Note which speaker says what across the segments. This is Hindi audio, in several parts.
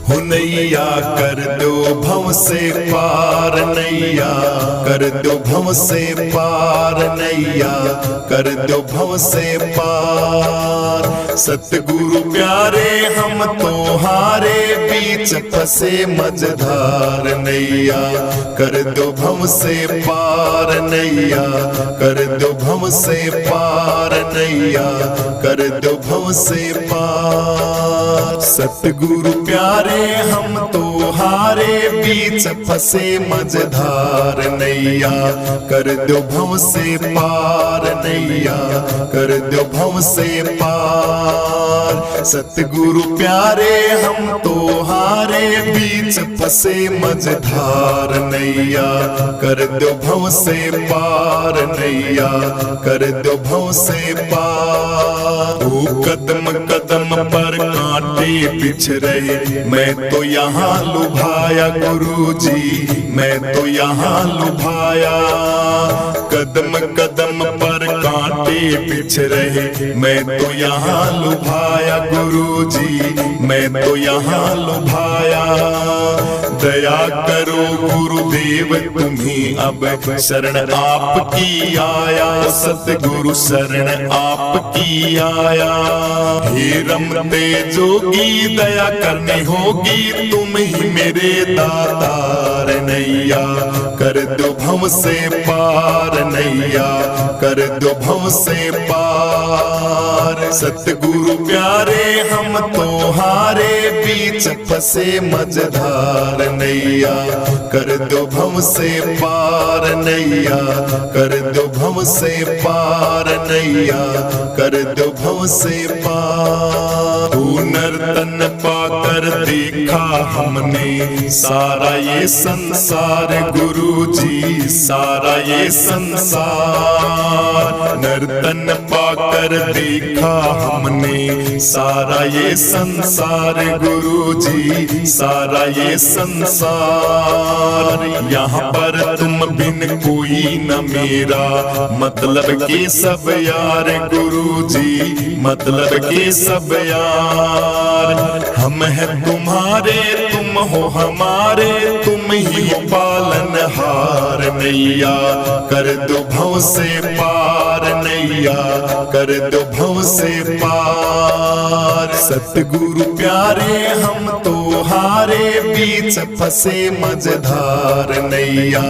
Speaker 1: हो नैया कर दो भव से पार नैया, कर दो भव से पार नैया, कर दो भव से पार। सतगुरु प्यारे हम तो हारे बीच फंसे मझधार नैया, कर दो भव से पार नैया, कर दो भव से पार नैया, कर दो भव से पार। सतगुरु प्यारे हम तो हारे बीच फंसे मझधार नैया, कर दो भव से पार नैया, कर दो भव से पार। सतगुरु प्यारे हम तो हारे बीच फंसे मझधार नैया, कर दो भव से पार नैया, कर दो भव से पार। ओ कदम कदम पर कांटे बिछ रहे, मैं तो यहाँ लुभाया गुरुजी, मैं तो यहाँ लुभाया। कदम कदम पर कांटे बिछ रहे, मैं तो यहाँ लुभाया गुरुजी, मैं तो यहाँ लुभाया। दया करो गुरुदेव तुम्ही अब शरण आपकी आया, सतगुरु शरण आपकी आया। हे रमते जोगी दया करनी होगी, तुम ही मेरे दातार नैया, कर दो भव से पार नैया, कर दो भव से पार। सतगुरु प्यारे हम तो हारे बीच फंसे मझधार नैया, कर दो भव से पार नैया, कर दो भव से पार नैया, कर दो भव से पार। तू नर्तन पाकर देखा हमने सारा ये संसार गुरुजी, सारा ये संसार। नर्तन पाकर देखा हमने सारा ये संसार गुरुजी, सारा ये संसार। यहाँ पर तुम बिन कोई न मेरा, मतलब के सब यार गुरुजी, मतलब के सब यार। हम हैं तुम्हारे तुम हो हमारे, तुम ही हो पालनहार नैया, कर दो भव से पार नैया, कर दो भव से पार। सतगुरु प्यारे हम तो हारे बीच फंसे मझधार नैया,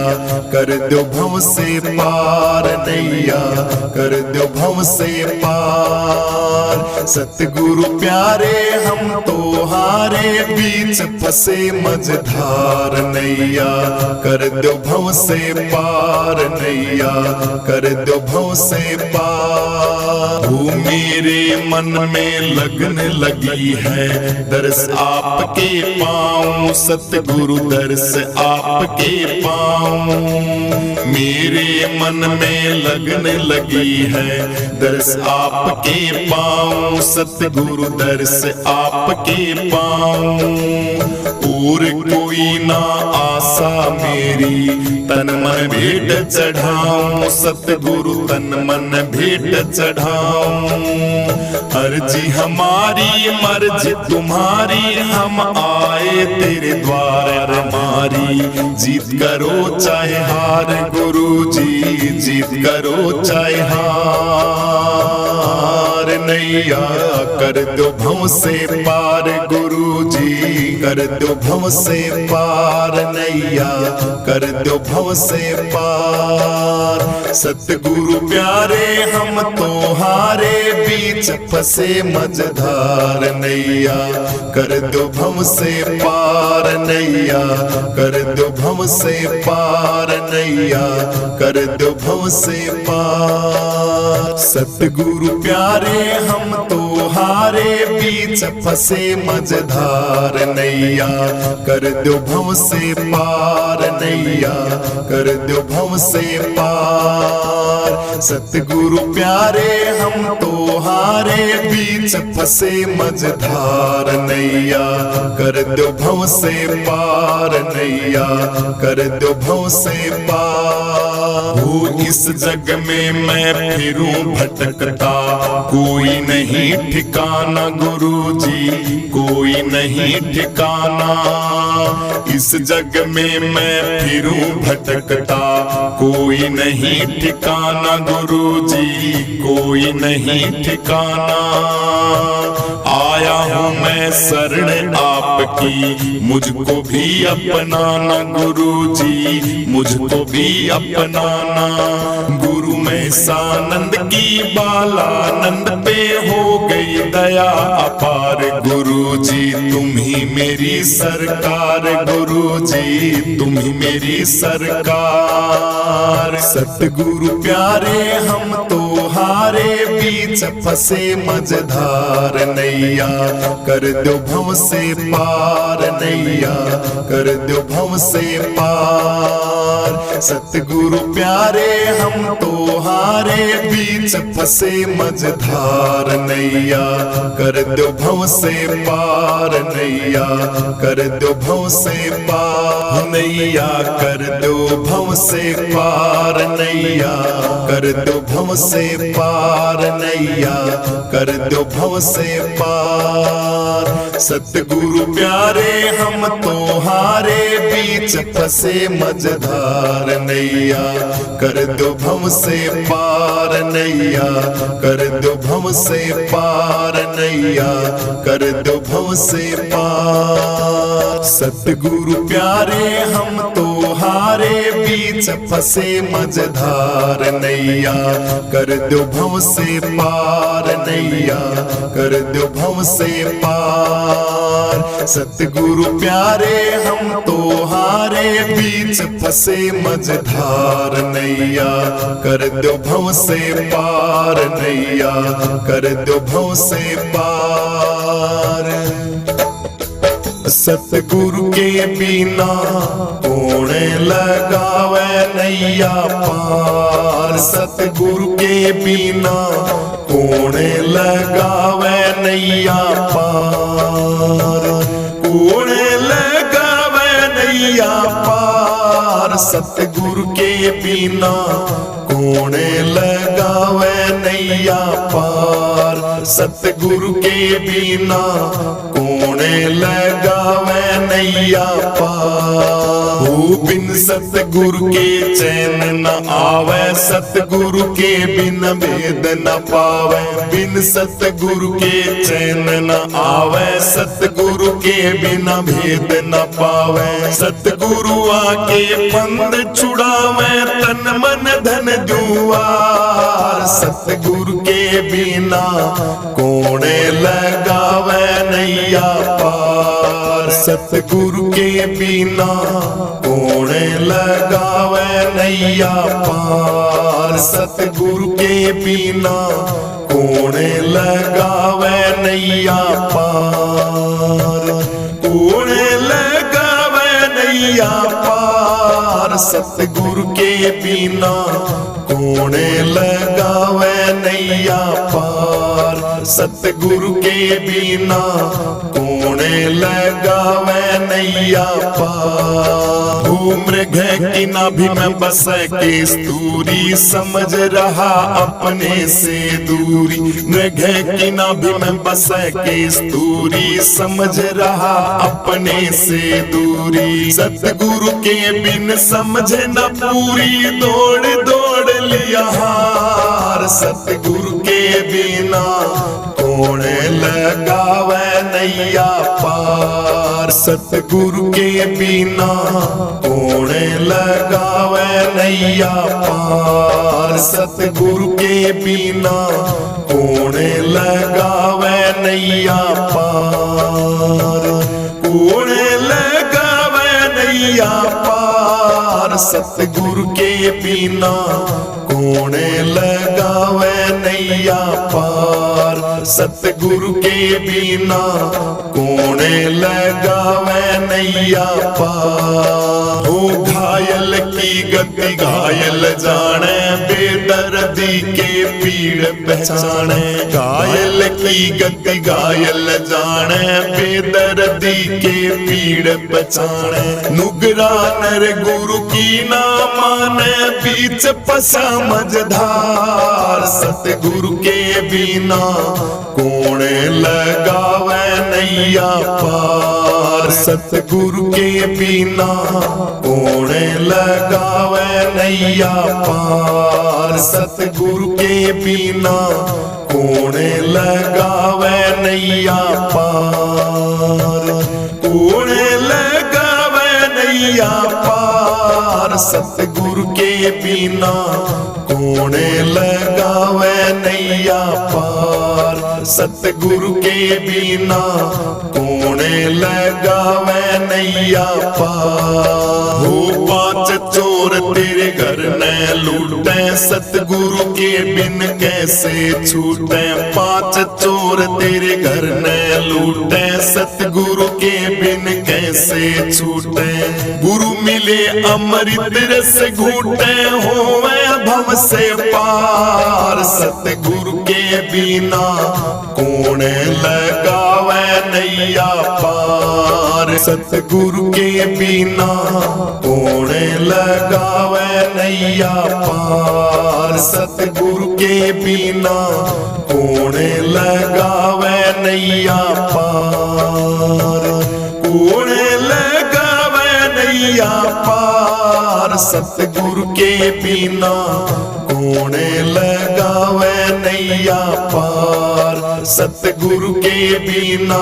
Speaker 1: कर दो भव से पार नैया, कर दो भव से पार। सतगुरु प्यारे हम तो हारे बीच फंसे मझधार नैया, कर दो भव से पार नैया, कर दो भव से पार। वो मेरे मन में लगन लगी है, दर्श आपके पाऊं, सतगुरु दर्श आपके पाऊं। मेरे मन में लगन लगी है, दर्श आपके पाऊं, सतगुरु दर्श आपके पाऊं। और कोई ना आशा मेरी, तन मन भेंट चढ़ाऊं, सतगुरु तन मन भेंट चढ़ाऊं। अर्जी हमारी मर्जी तुम्हारी, हम आए तेरे द्वार मारी। जीत करो चाहे हार गुरुजी, जीत करो चाहे हार नैया, कर दो भव से पार गुरुजी, कर दो भव से पार नैया, कर दो भव से पार। सतगुरु प्यारे हम तो हारे बीच फंसे मझधार नैया, कर दो भव से पार नैया, कर दो भव से पार नैया, कर दो भव से पार। सतगुरु प्यारे हम तो हारे बीच फंसे मझधार नैया, कर दो भव से पार नैया, कर दो भव से पार। सतगुरु प्यारे हम तो हारे बीच फंसे मझधार नैया, कर दो भव से पार नैया, कर दो भव से पार। हो इस जग में मैं फिरूं भटकता, कोई नहीं ठिकाना गुरु जी, कोई नहीं ठिकाना। इस जग में मैं फिरूं भटकता, कोई नहीं ठिकाना गुरु जी, कोई नहीं ठिकाना। आया हूँ मैं शरण आपकी, मुझको भी अपनाना गुरु जी, मुझको भी अपनाना। गुरु में सानंद की बालानंद पे हो गई दया अपार गुरु जी, तुम ही मेरी सरकार गुरु जी, तुम ही मेरी सरकार। सतगुरु प्यारे हम तो हारे, बीच फंसे मझधार नैया, कर दो भव से पार नैया, कर दो भव से पार। सतगुरु प्यारे हम तो हारे, बीच फंसे मझधार नैया, कर दो भव से पार नैया, कर दो भव से पार नैया, कर दो भव से पार नैया, कर दो भव से पार नैया, कर दो भव से पार। सतगुरु प्यारे हम तो हारे, बीच फंसे मझधार नैया, कर दो भव से पार नैया, कर दो भव से पार नैया, कर दो भव से पार। सतगुरु प्यारे हम तो हारे, बीच फंसे मझधार नैया, कर दो भव से पार नैया, कर दो भव से पार। सतगुरु प्यारे हम तो हारे, बीच फंसे मझधार नैया, कर दो भव से पार नैया, कर दो भव से पार। सतगुरु के बिना कौन लगावे नैया पार, सतगुरु के बिना कौन लगावे नैया पार, कौन लगावे नैया पार। सतगुरु के बिना कौन लगावे नैया पार, सतगुरु के बिना कौन लगावे नैया पार। हो बिन सतगुरु के चैन न आवे, सतगुरु के बिन भेद न पावे। बिन सतगुरु के चैन न आवे, सतगुरु के बिना भेद न पावे। सतगुरु आके पंद छुड़ावे, तन मन धन दुआर। सतगुरु के बिना कौन लगावे नैया पार, सतगुरु के बिना कौन लगावे नैया पार। सतगुरु के बिना कौन लगावे नैया पार, कौन लगावे नैया पार। सतगुरु के बिना कौन लगावे नैया पार, सतगुरु के बिना कौन लगावे नैया पार। मृग की नाभि में बस के स्तूरी, समझ रहा अपने से दूरी। मृग की नाभि में बस के स्तूरी, समझ रहा अपने से दूरी। सतगुरु के बिन समझे न पूरी, दौड़ दौड़ लिया हार। सतगुरु के बिना कौन लगावे नैया पार, सतगुरु के बिना कौन लगावे नैया पार। सतगुरु के बिना कौन लगावे नैया पार, कौन लगावे नैया पार। सतगुरु के बिना कौन लगावे नैया पार, सतगुरु के बिना कौन लगावे नैया पार। ओ घायल की गति घायल जाने, बेदर्दी के पीड़ पहचाने। घायल की गति घायल जाने, बेदर्दी के पीड़ पहचाने। नुगरा नर गुरु की ना माने, बीच फंसा मझधार। सतगुरु के बिना कौन कौन लगावे नैया पार। सतगुरु के बिना कौन लगावे नैया पार। सतगुरु के बिना कौन लगावे नैया पार। कौन लगावे नैया पार। सतगुरु के बिना कौन लगावे नैया पार। सतगुरु के बिना कौन लगावे नैया पार। हो पांच चोर तेरे घर न लूटे, सतगुरु के बिन कैसे छूटे। पांच चोर तेरे घर न लूटे, सतगुरु के बिन कैसे छूटे। गुरु मिले अमृत रस घूटे, होवे भव से पार। सतगुरु के बिना कौन लगावे नैया पार। सतगुरु के बिना कौन लगावे नैया पार। सतगुरु के बिना कौन लगावे नैया पार। कौन लगावे नैया पार। सतगुरु के बिना कौन लगावे नैया पार। सतगुरु के बिना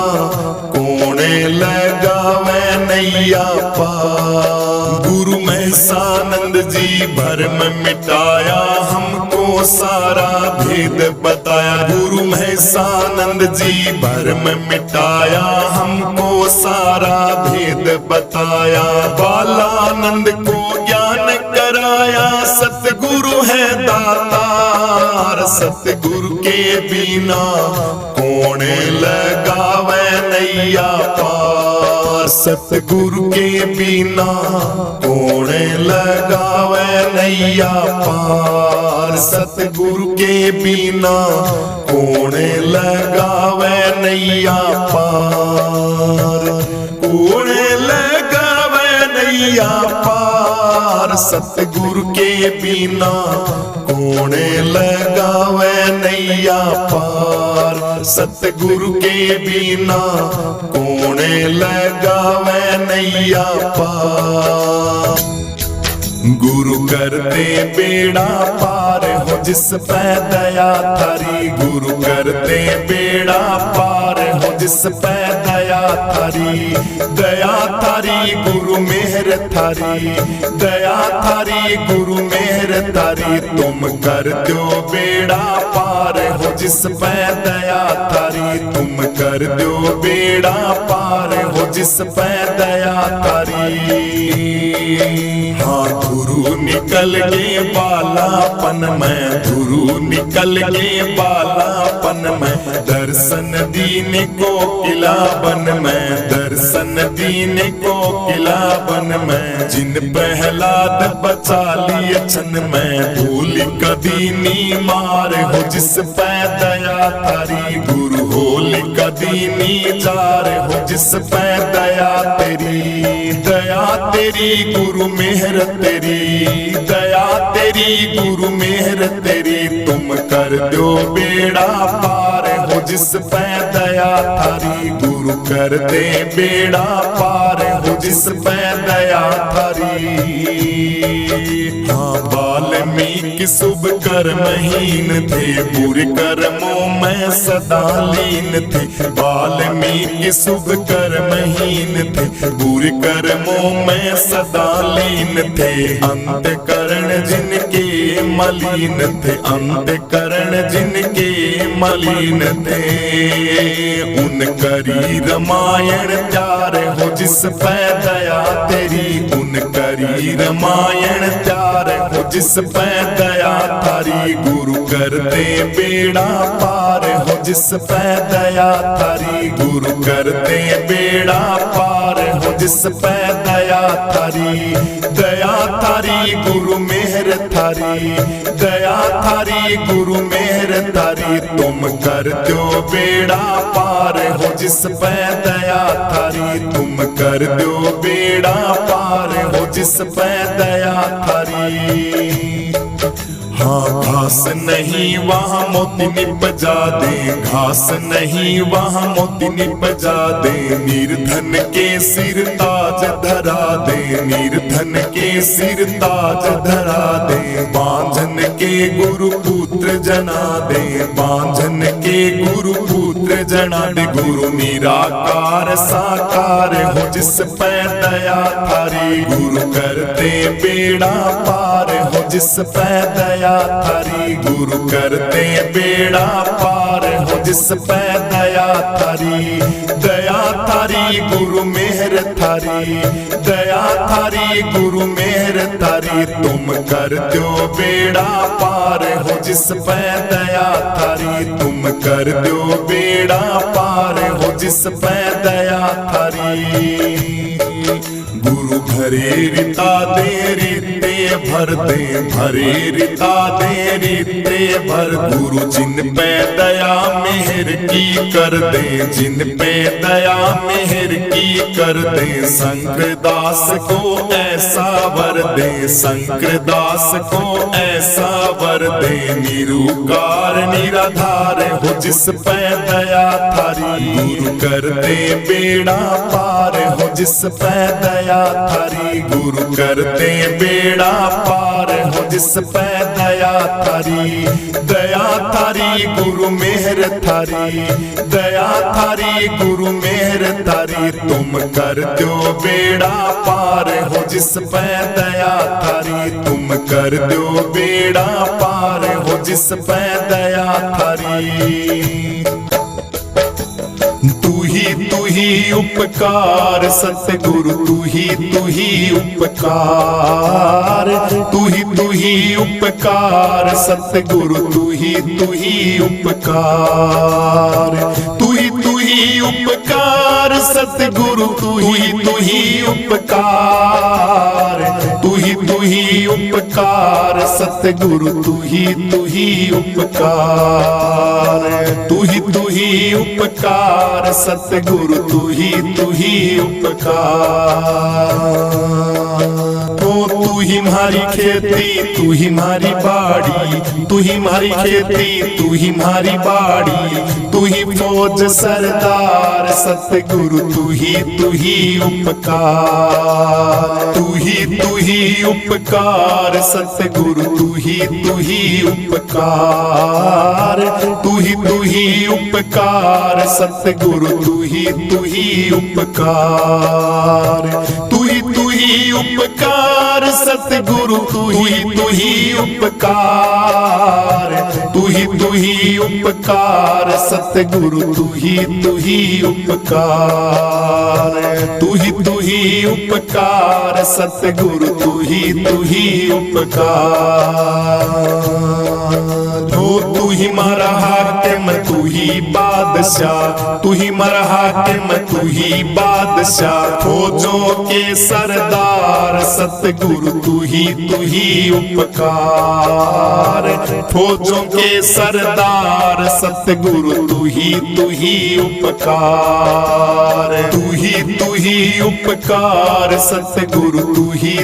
Speaker 1: कौन लगावे नैया पार। गुरु महसानंद जी भरम मिटाया, हमको सारा भेद बताया। गुरु महसानंद जी भरम मिटाया, हमको सारा भेद बताया। बालानंद को ज्ञान कराया, सतगुरु है दातार। सतगुरु के बिना कौन लगावे नैया पार। सतगुरु के बिना कौन लगावे नैया पार। सतगुरु के बिना कौन लगावे नैया पार। कौन लगावे नैया पार। सतगुरु के बिना कौन लगावे नैया पार। सतगुरु के बिना कौन लगावे नैया पार। गुरु कर दे बेड़ा पार हो जिस पे दया थारी। गुरु कर दे बेड़ा पार हो जिस पे दया थारी। दया थारी गुरु मेहर थारी। दया थारी गुरु मेहर थारी। तुम कर दो बेड़ा पार हो जिस पे दया थारी। तुम कर दो बेड़ा पार हो जिस पे दया थारी। हाँ गुरु निकल गए बालापन में। गुरु निकल गए बालापन में। दर्शन दीने को किला बन में। दर्शन दीने को किला बन में। जिन प्रहलाद बचा लिए छन में। भूल कदीनी मार हो जिस पे दया थारी। गुरु होल कदीनी जार हो जिस पे दया तेरी। दया तेरी गुरु मेहर तेरी। दया तेरी गुरु मेहर तेरी। तुम कर दो बेड़ा पार हो जिस पे दया थारी। गुरु कर दे बेड़ा पार हो जिस पे दया थारी। हाँ वाल्मीकि शुभ कर्महीन थे, बुरे कर्मों में सदा लीन थे। वाल्मीकि शुभ कर्महीन थे, बुरे कर्मों में सदा लीन थे। अंतकरण जिनके मलिन थे। अंतकरण जिनके मलिन थे। उन करी रामायण प्यार हो जिस पे दया तेरी। उन करी रामायण प्यार हो जिस पे दया थारी। गुरु कर दे बेड़ा पार हो जिस पे दया थारी। गुरु कर दे बेड़ा पार हो जिस पे दया थारी। दया थारी गुरु मेहर थारी। दया थारी गुरु मेहर थारी। तुम कर दो बेड़ा पार हो जिस पे दया थारी। तुम कर दो बेड़ा पार हो जिस पे दया थारी। जहाँ घास नहीं वहाँ मोती निपजा दे, घास नहीं वहाँ मोती निपजा दे। निर्धन के सिर ताज धरा दे, निर्धन के सिर ताज धरा दे। बांझन के गुरु पुत्र जना दे, बांझन के गुरु पुत्र जना दे। गुरु निराकार साकार हो जिस पे दया थारी, गुरु करते बेड़ा पार हो जिस पे दया थारी, गुरु करते बेड़ा पार हो जिस पे दया थारी। दया थारी गुरु मेहर थारी, दया थारी गुरु मेहर थारी। तुम कर दो बेड़ा पार हो जिस पे दया थारी, तुम कर दो बेड़ा पार हो जिस पे दया थारी। गुरु भरे रिता दे रिते भर दे, भरे रिता दे रिते भर। गुरु जिन पे दया मेहर की कर दे, जिन पे दया मेहर की कर दे। शंकर दास को ऐसा वर दे, शंकर दास को ऐसा वर दे। निरुकार निराधार हो जिस पे दया थारी, गुरु कर दे बेड़ा पार हो जिस पे दया थारी, गुरु करते बेड़ा पार हो जिस पे दया थारी। दया थारी गुरु मेहर थारी, दया थारी गुरु मेहर थारी। तुम कर दो बेड़ा पार हो जिस पे दया थारी, तुम कर दो बेड़ा पार हो जिस पे दया थारी। तू ही उपकार सतगुरु, तू ही उपकार, तू ही उपकार सतगुरु, तू ही उपकार, तू ही उपकार सतगुरु, तू ही उपकार, तू ही उपकार सतगुरु, तू ही उपकार, तू ही उपकार सतगुरु, तू ही उपकार। ओ तू ही हमारी खेती, तू ही हमारी बाड़ी, तू ही हमारी खेती, तू ही हमारी बाड़ी। तू ही फौज सरदार सतगुरु, तू ही उपकार, तू ही उपकार सतगुरु, तू ही उपकार, तू ही उपकार सतगुरु, तू ही उपकार, तू ही उपकार सतगुरु, तू ही उपकार, तू ही उपकार सतगुरु, तू ही उपकार, तू ही उपकार सतगुरु, तू ही उपकार। हो तू ही हमारा हाकिम, तू ही बादशाह, तू ही हमारा हाकिम, तू ही बादशाह। फौजों के सरदार सतगुरु, तू ही उपकार, फौजों के सरदार सतगुरु, तू ही उपकार, तू ही उपकार सतगुरु, तू ही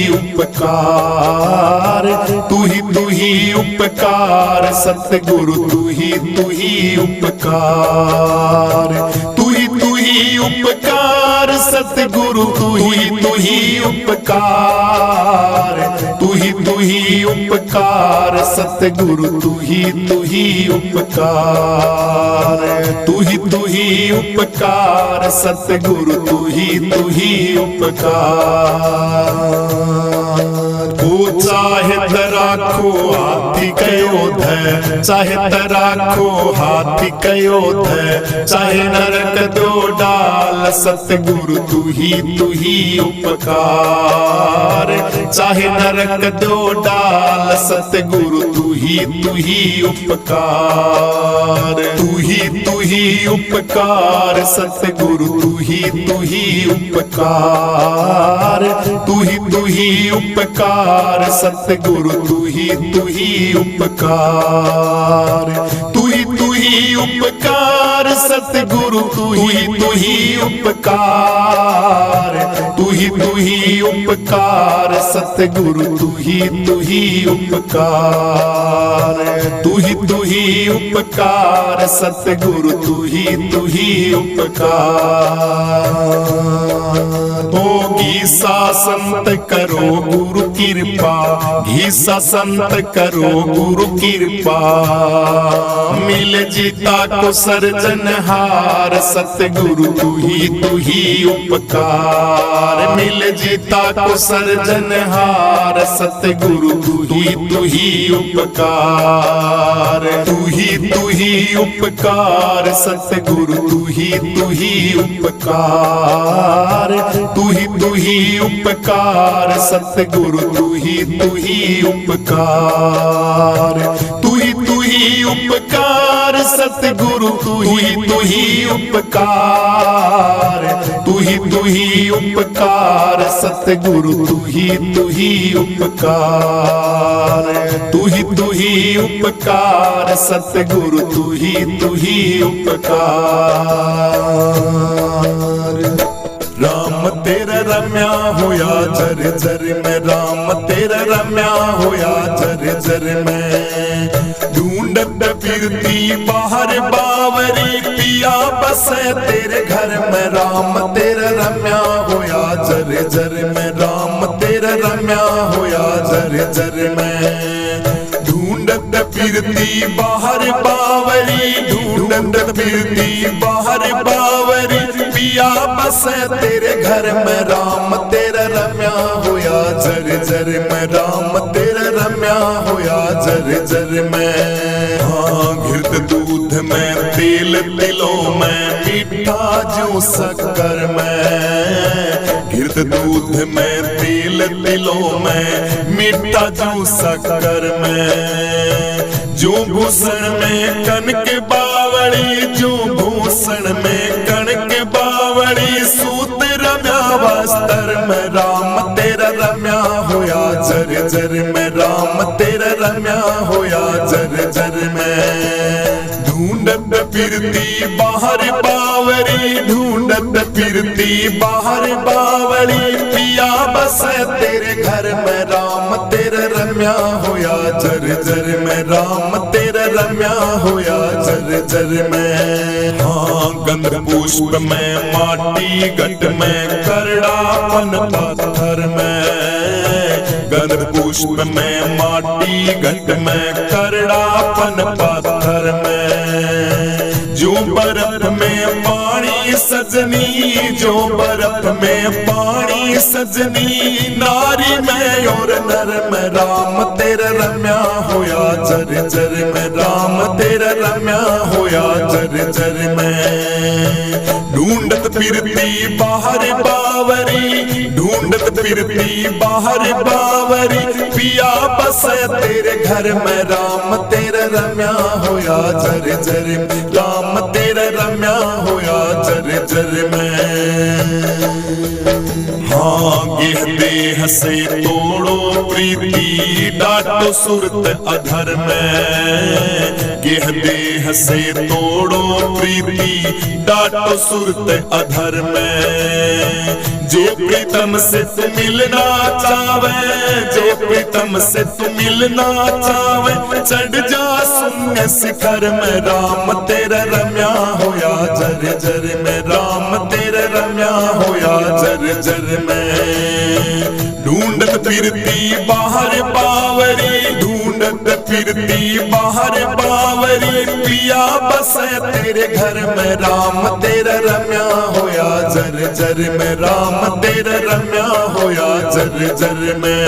Speaker 1: उपकार, तू ही उपकार सतगुरु, तू ही उपकार, तू ही उपकार सतगुरु, तू ही उपकार, तू ही उपकार सतगुरु, तू ही उपकार, तू ही उपकार सतगुरु, तू ही उपकार। ओ चाहे राखो हाथी कयोध, चाहे राखो हाथी कयोध, चाहे नरक दो डाल सतगुरु, तू ही उपकार, चाहे नरक दो डाल सतगुरु, तू ही उपकार, तू ही उपकार सतगुरु, तू ही उपकार, तू ही उपकार सतगुरु, तू ही उपकार, तू ही उपकार सतगुरु, तू ही उपकार, तू ही उपकार सतगुरु तू ही उपकार तू ही उपकार सतगुरु तू ही उपकार। ओ घीसा संत करो गुरु कृपा घीसा संत करो गुरु कृपा मिल जीता को सर्जनहार सतगुरु तू ही उपकार मिल जीता को सर्जनहार सतगुरु तू ही उपकार तू ही उपकार सतगुरु तू ही उपकार तू ही उपकार सतगुरु तू ही उपकार तू ही उपकार सतगुरु तू ही उपकार तू ही उपकार सतगुरु तू ही उपकार तू ही उपकार सतगुरु तू ही उपकार। राम तेरा रम्या होया जर जर में राम तेरा रम्या होया जर जर में ढूंढत फिरती बाहर बावरी पिया बसे तेरे घर में राम तेरा रम्या होया जर जर में राम तेरा रम्या होया जर जर में ढूंढत फिरती बाहर बावरी ढूंढत फिरती बाहर बावरी पिया बसे तेरे घर में राम तेरा रम्या होया जर जर में राम तेरा रम्या होया जर जर में। हाँ घृत दूध में तेल तिलों में मीठा जो शक्कर में घृत दूध में तेल तिलों में मीठा जो शक्कर में जो भूषण में कनक बावड़ी जो भूषण में कनक बावड़ी सूत रम्या वस्त्र में राम तेरा रम्या होया जर जर में राम तेरा रम्या होया जर जर में ढूंढत फिरती बाहर बावरी ढूंढत फिरती बाहर बावरी पिया बसे तेरे घर में राम तेरा रम्या होया जर जर में राम तेरा रम्या होया जर जर में। हाँ गंध पुष्प में माटी घट में करड़ापन पत्थर में गंध पुष्प में माटी घट में करड़ापन पत्थर में जो बर्फ में पानी सजनी जो बर्फ में पानी सजनी नारी में और नर में राम तेरा रम्या होया जर जर में राम तेरा रम्या होया जर जर में ढूंढत फिरती बाहर बावरी ढूंढत फिरती बाहर बावरी पिया बसे तेरे घर में राम तेरा रम्या होया जर जर राम तेरा रम्या होया जर जर में। हाँ गेह देह से तोड़ो प्रीति डाटो सुरत अधर में गेह देह से तोड़ो प्रीति डाटो सुरत अधर में जो प्रीतम से तू मिलना चावे जो प्रीतम से तू मिलना चावे चढ़ जा शून्य शिखर में राम तेरा रम्या होया जर जर में राम तेरा रम्या होया जर जर में ढूंढत फिरती बाहर बावरी ढूंढत फिरती बाहर बावरी पिया बसे तेरे घर में राम तेरा रम्या होया जर जर में राम तेरा रम्या होया जर जर में।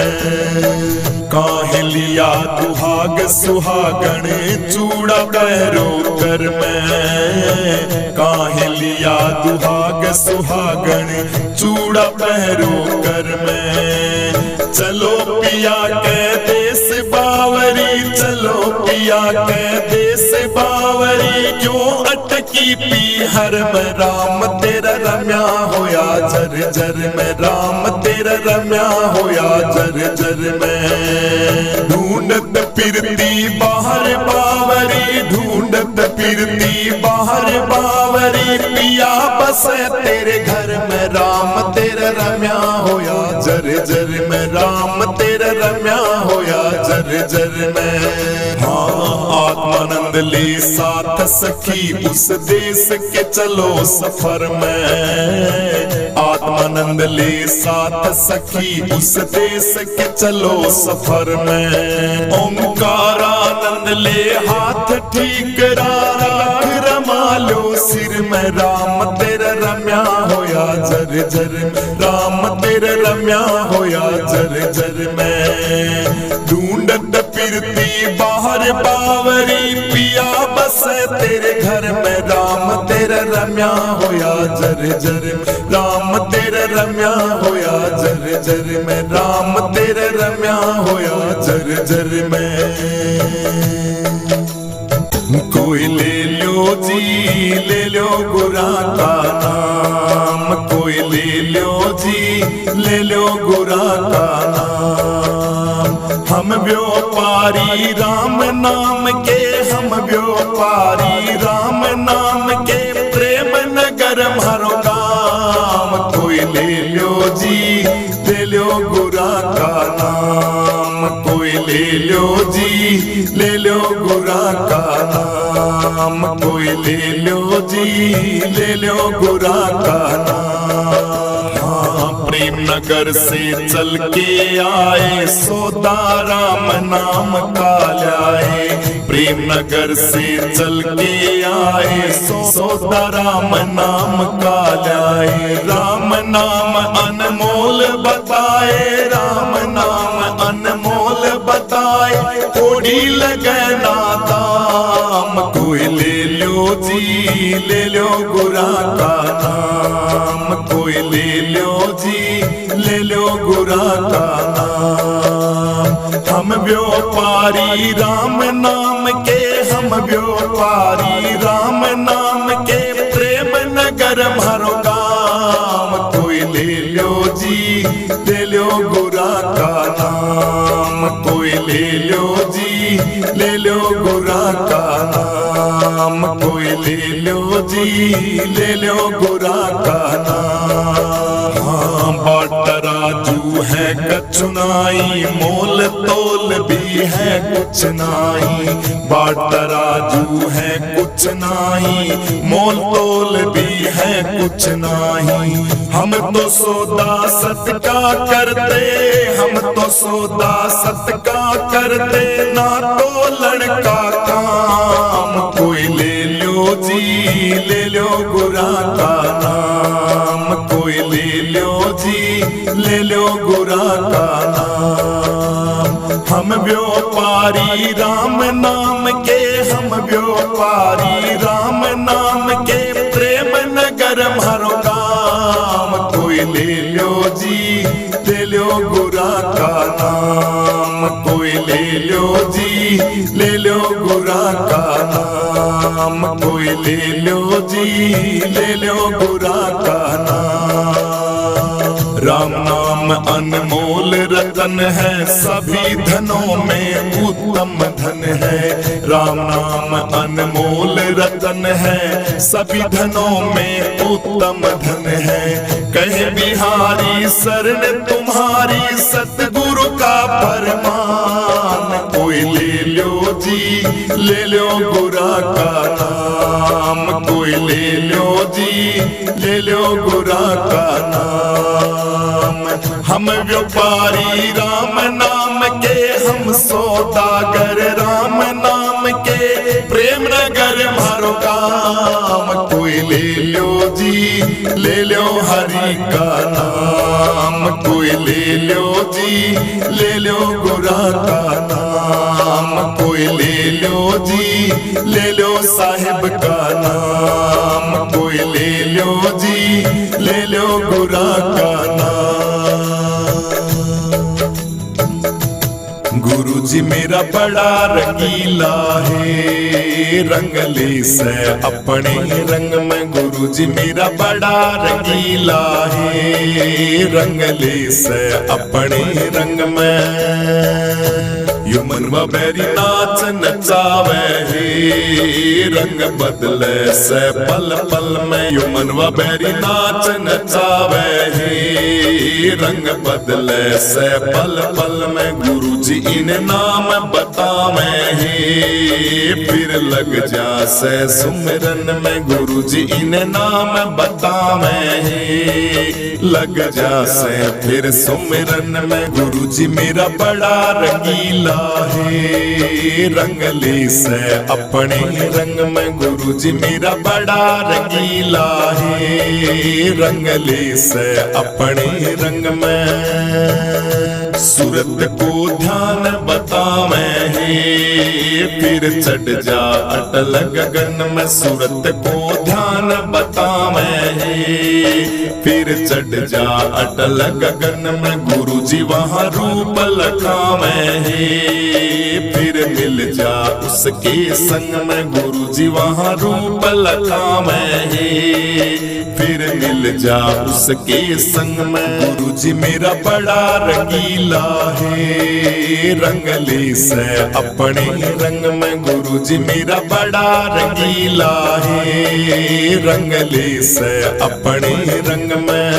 Speaker 1: काहिलिया दुहाग सुहागण चूड़ा पैरो कर में काहिलिया दुहाग सुहागण चूड़ा पैरो कर में चलो पिया के देश बावरी चलो पिया के देश बावरी क्यों अटकी पी हर में राम तेरा रम्या होया जर जर में राम तेरा रम्या होया जर जर में ढूंढत फिरती बाहर बावरी ढूंढत फिरती बाहर बावरी पिया बस तेरे घर में राम तेरा रम्या होया जर जर में राम तेरा रम्या होया जर जर में। हाँ आत्मानंद ले साथ सखी उस देश के चलो सफर में आत्मानंद ले साथ सखी उस देश के चलो सफर में ओंकारानंद ले हाथ ठीक राख रमा लो सिर में राम तेरा रम्या होया जर जर राम तेरा रम्या होया जर जर में ढूंढत फिरती बाहर बावरी पिया बस तेरे घर में राम तेरा रम्या होया जर जर राम तेरा रम्या होया जर जर में राम तेरा रम्या होया जर जर में। कोई ले लो जी ले लो गुरा का नाम कोई ले लो जी ले लो गुरा का नाम हम व्यापारी राम नाम के हम व्यापारी राम नाम के प्रेम नगर मारो काम कोई ले लो जी ले लो गुरा का नाम कोई ले लो जी ले लो गुरा का नाम कोई ले लो जी ले लो गुरा का नाम। हाँ प्रेम नगर से चल के आए सौदा राम नाम का लाए प्रेम नगर से चल के आए सौदा राम नाम का लाए राम नाम अनमोल बताए राम नाम अनमोल बताए थोड़ी लगना दाम कोई ले लो जी ले लो गुरा का नाम कोई ले लो जी ले लो गुरा का नाम हम व्यापारी राम नाम के हम व्यापारी राम नाम के प्रेम नगर मारो काम कोई ले लो जी ले लो गुरा का नाम कोई ले लो जी ले लो गुरा का नाम कोई ले लो जी ले लो गुरा का नाम। हाँ बाट राजू है कचुनाई मोल तोल भी है कुछ नाई बाट राजू है कुछ नाई मोल तोल भी है कुछ नाई हम तो सौदा सतका करते हम तो सौदा सतका करते ना तो लड़का काम कोई ले लो जी ले लो गुरा का नाम कोई ले लो जी ले लो गुरा का नाम हम व्यापारी राम नाम के हम व्यापारी राम नाम के प्रेम नगर मारो काम कोई ले लो जी ले लो गुरा का नाम कोई ले लो जी ले लो गुरा का नाम कोई ले लो जी ले लो गुरा का नाम। राम नाम अनमोल रतन है सभी धनों में उत्तम धन है राम नाम अनमोल रतन है सभी धनों में उत्तम धन है कहे बिहारी शरण तुम्हारी सतगुरु का फरमान कोई ले लो जी ले लो गुरा का नाम कोई ले लो जी ले लो गुरा का नाम हम व्यापारी राम नाम के हम सौदागर राम नाम के प्रेम नगर मारो काम कोई ले लो जी ले लो हरि का नाम कोई ले लो जी ले लो गुरा का नाम कोई ले लो जी ले लो साहिब का नाम कोई ले लो जी ले लो गुरा का नाम। गुरु जी मेरा बड़ा रंगीला है, रंगले से अपने रंग में गुरु जी मेरा बड़ा रंगीला है, रंगले से अपने रंग में। यो मनवा बैरी नाच नचावे है, रंग बदले से पल पल में। यो मनवा बैरी नाच नचावे है, रंग बदले से पल पल में। गुरु जी इन्हें नाम बतावे है, फिर लग जा से सुमिरन में। गुरु जी इन्हें नाम बतावे है, लग जा से फिर सुमिरन में। गुरु जी मेरा बड़ा रंगीला है, रंगले से अपने रंग में। गुरु जी मेरा बड़ा रंगीला है, रंगले से अपने रंग में। सूरत को ध्यान बतावे है, फिर चढ़ जा अटल गगन में। सूरत को ध्यान बतावे है, फिर चढ़ जा अटल गगन में। गुरु जी वहाँ रूप लखावे है, फिर मिल जा उसके संग में। गुरु जी वहाँ रूप लखावे है, फिर मिल जा उसके संग में। गुरु जी मेरा बड़ा रंगीला है, रंगले से अपने रंग में। गुरु जी मेरा बड़ा रंगीला है, रंगले से अपने रंग में।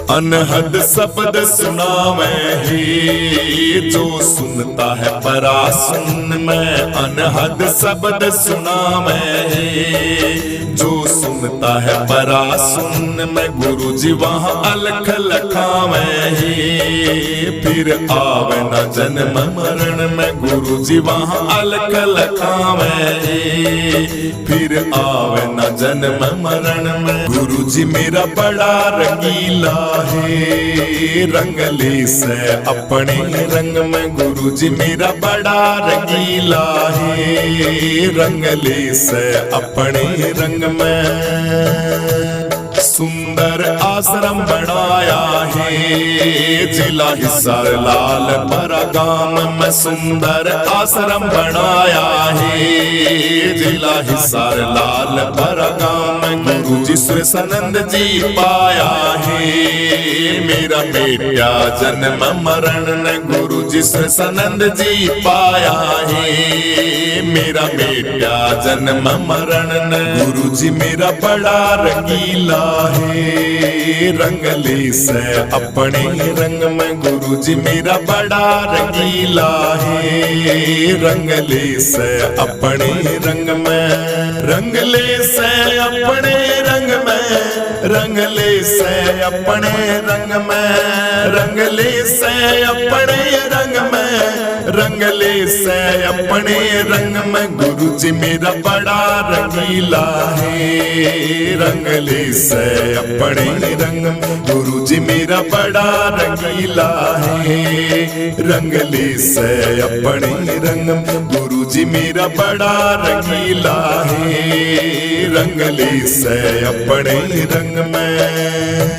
Speaker 1: अनहद शब्द सुनावे है, जो सुनता है परा सुन में। अनहद शब्द सुनावे है, जो सुनता है परा सुन में। गुरु जी वहाँ अलख लखावे है, फिर आवे न जन्म मरण में। गुरु जी वहाँ अलख लखावे है, फिर आवे न जन्म मरण में। गुरु जी मेरा बड़ा रंगीला है, रंगले से अपने रंग में। गुरु जी मेरा बड़ा रंगीला है, रंगले से अपने रंग में। सुंदर आश्रम बनाया है, जिला हिसार लाल परगाम में। सुंदर आश्रम बनाया है, जिला हिसार लाल परगाम में। गुरु जी सुरसनंद जी पाया है, मेरा बेटा जन्म मरण ने। गुरु जी सुरसनंद जी पाया है, मेरा बेटा जन्म मरण ने। गुरु जी मेरा बड़ा रंगीला है, रंगले से अपने रंग में। गुरु जी मेरा बड़ा रंगीला है, रंगले से अपने रंग में। रंगले से अपने रंग में, रंगले से अपने रंग में। रंगले से अपने रंग में, रंगले से अपने रंग में। गुरु जी मेरा बड़ा रंगीला है, रंगले से अपने रंग में। गुरु जी मेरा बड़ा रंगीला है, रंगले से अपने रंग में। गुरु जी मेरा बड़ा रंगीला है, रंगले से अपने रंग में।